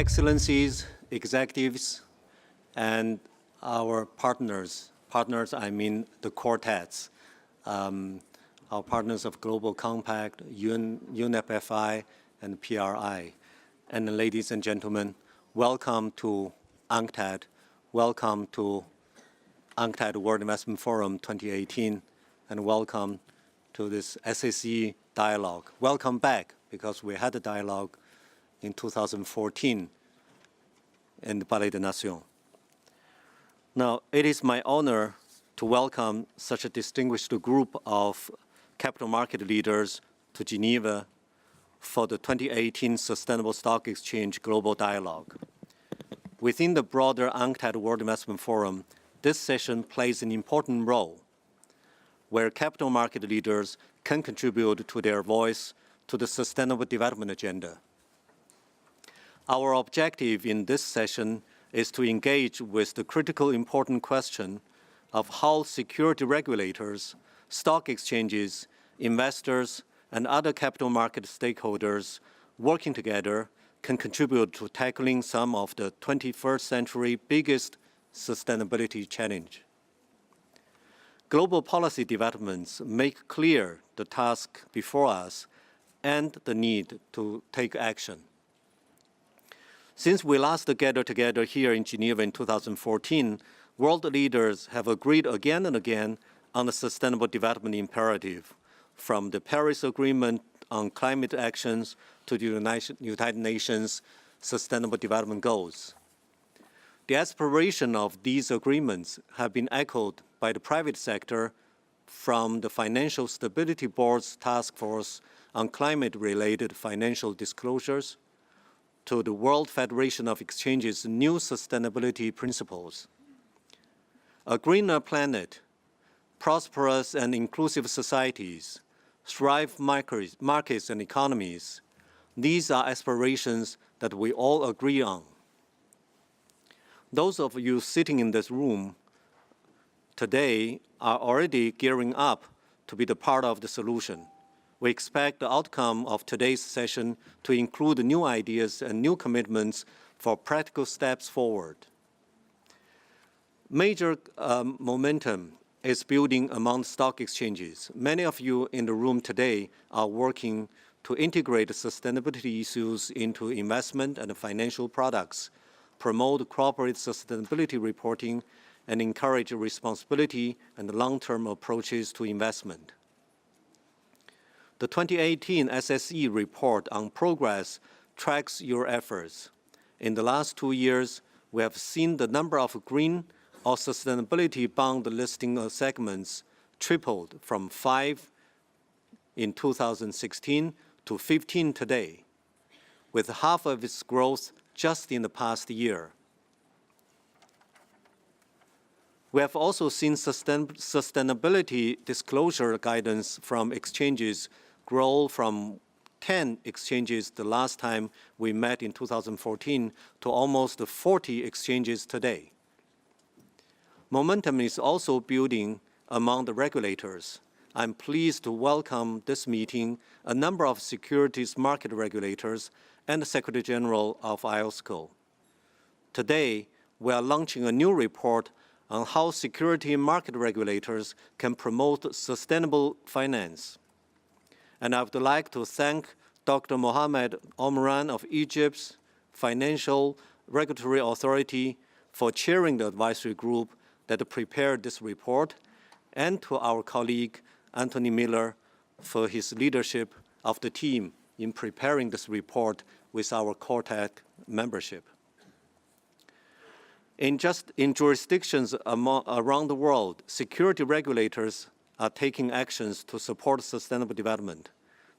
Excellencies, executives, and our partners, I mean the quartets, our partners of Global Compact, UNFI, and PRI. And ladies and gentlemen, welcome to UNCTAD. Welcome to UNCTAD World Investment Forum 2018, and welcome to this SSE dialogue. Welcome back, because we had a dialogue in 2014 in the Palais des Nations. Now, it is my honor to welcome such a distinguished group of capital market leaders to Geneva for the 2018 Sustainable Stock Exchange Global Dialogue. Within the broader UNCTAD World Investment Forum, this session plays an important role where capital market leaders can contribute to their voice to the Sustainable Development Agenda. Our objective in this session is to engage with the critical important question of how security regulators, stock exchanges, investors, and other capital market stakeholders working together can contribute to tackling some of the 21st century biggest sustainability challenge. Global policy developments make clear the task before us and the need to take action. Since we last gathered together here in Geneva in 2014, world leaders have agreed again and again on the sustainable development imperative, from the Paris Agreement on climate actions to the United Nations Sustainable Development Goals. The aspiration of these agreements have been echoed by the private sector, from the Financial Stability Board's Task Force on Climate-Related Financial Disclosures to the World Federation of Exchanges' new sustainability principles. A greener planet, prosperous and inclusive societies, thrive markets and economies. These are aspirations that we all agree on. Those of you sitting in this room today are already gearing up to be the part of the solution. We expect the outcome of today's session to include new ideas and new commitments for practical steps forward. Major momentum is building among stock exchanges. Many of you in the room today are working to integrate sustainability issues into investment and financial products, promote corporate sustainability reporting, and encourage responsibility and long-term approaches to investment. The 2018 SSE report on progress tracks your efforts. In the last 2 years, we have seen the number of green or sustainability bond listing segments tripled from 5 in 2016 to 15 today, with half of its growth just in the past year. We have also seen sustainability disclosure guidance from exchanges grow from 10 exchanges the last time we met in 2014 to almost 40 exchanges today. Momentum is also building among the regulators. I'm pleased to welcome this meeting a number of securities market regulators and the Secretary General of IOSCO. Today, we are launching a new report on how security market regulators can promote sustainable finance. And I would like to thank Dr. Mohamed Omran of Egypt's Financial Regulatory Authority for chairing the advisory group that prepared this report, and to our colleague Anthony Miller for his leadership of the team in preparing this report with our quartet membership. In jurisdictions around the world, security regulators are taking actions to support sustainable development.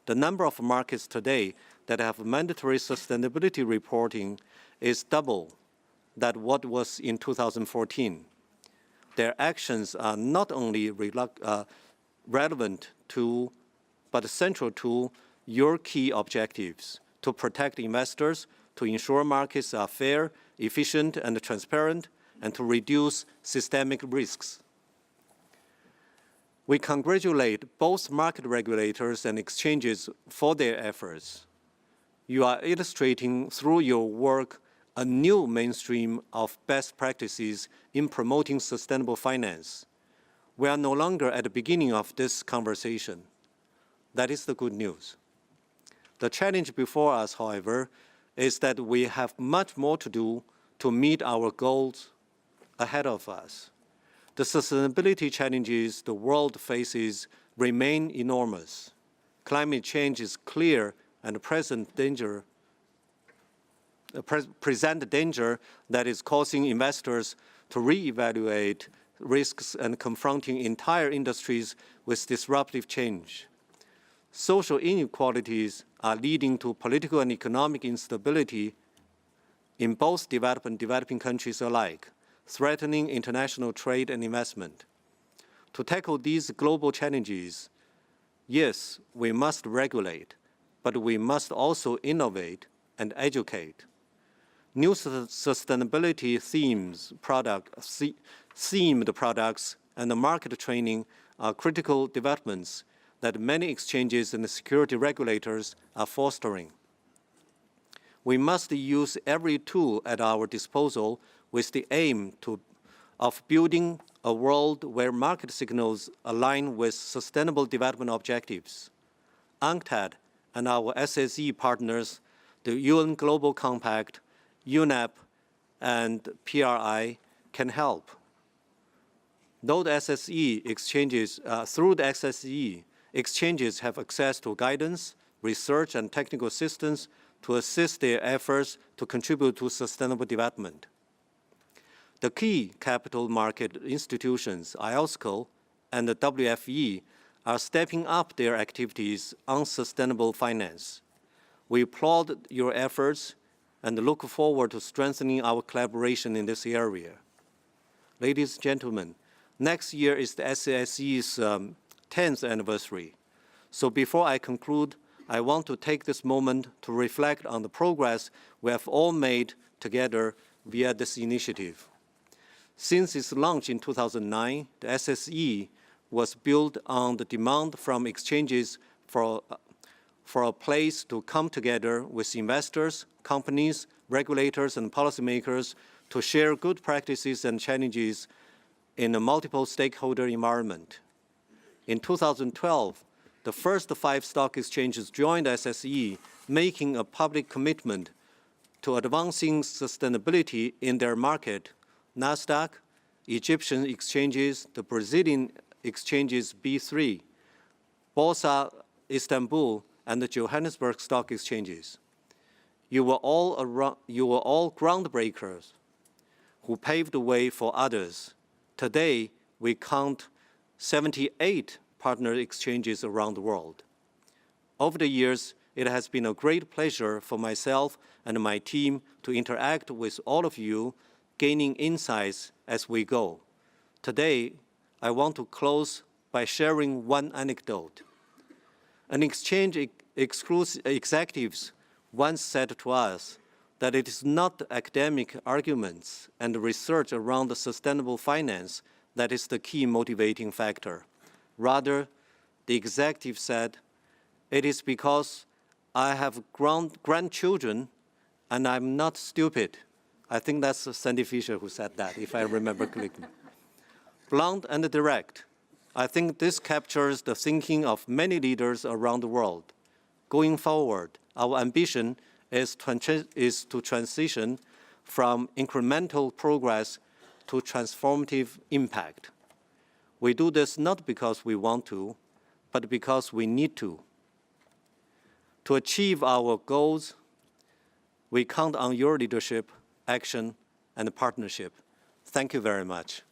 The number of markets today that have mandatory sustainability reporting is double that what was in 2014. Their actions are not only relevant to, but central to your key objectives: to protect investors, to ensure markets are fair, efficient, and transparent, and to reduce systemic risks. We congratulate both market regulators and exchanges for their efforts. You are illustrating through your work a new mainstream of best practices in promoting sustainable finance. We are no longer at the beginning of this conversation. That is the good news. The challenge before us, however, is that we have much more to do to meet our goals ahead of us. The sustainability challenges the world faces remain enormous. Climate change is clear and present danger that is causing investors to reevaluate risks and confronting entire industries with disruptive change. Social inequalities are leading to political and economic instability in both developed and developing countries alike, threatening international trade and investment. To tackle these global challenges, yes, we must regulate, but we must also innovate and educate. New sustainability themed products and the market training are critical developments that many exchanges and security regulators are fostering. We must use every tool at our disposal with the aim of building a world where market signals align with sustainable development objectives. UNCTAD and our SSE partners, the UN Global Compact, UNEP, and PRI can help. Through the SSE, exchanges have access to guidance, research, and technical assistance to assist their efforts to contribute to sustainable development. The key capital market institutions, IOSCO and the WFE, are stepping up their activities on sustainable finance. We applaud your efforts and look forward to strengthening our collaboration in this area. Ladies and gentlemen, next year is the SSE's 10th anniversary. So before I conclude, I want to take this moment to reflect on the progress we have all made together via this initiative. Since its launch in 2009, the SSE was built on the demand from exchanges for a place to come together with investors, companies, regulators, and policymakers to share good practices and challenges in a multiple stakeholder environment. In 2012, the first 5 stock exchanges joined SSE, making a public commitment to advancing sustainability in their market. NASDAQ, Egyptian exchanges, the Brazilian exchanges B3, Borsa Istanbul, and the Johannesburg stock exchanges. You were all groundbreakers who paved the way for others. Today, we count 78 partner exchanges around the world. Over the years, it has been a great pleasure for myself and my team to interact with all of you, gaining insights as we go. Today, I want to close by sharing one anecdote. An exchange executives once said to us that it is not academic arguments and research around the sustainable finance that is the key motivating factor. Rather, the executive said, it is because I have grandchildren and I'm not stupid. I think that's Sandy Fisher who said that, if I remember correctly. Blunt and direct. I think this captures the thinking of many leaders around the world. Going forward, our ambition is to transition from incremental progress to transformative impact. We do this not because we want to, but because we need to. To achieve our goals, we count on your leadership, action, and partnership. Thank you very much.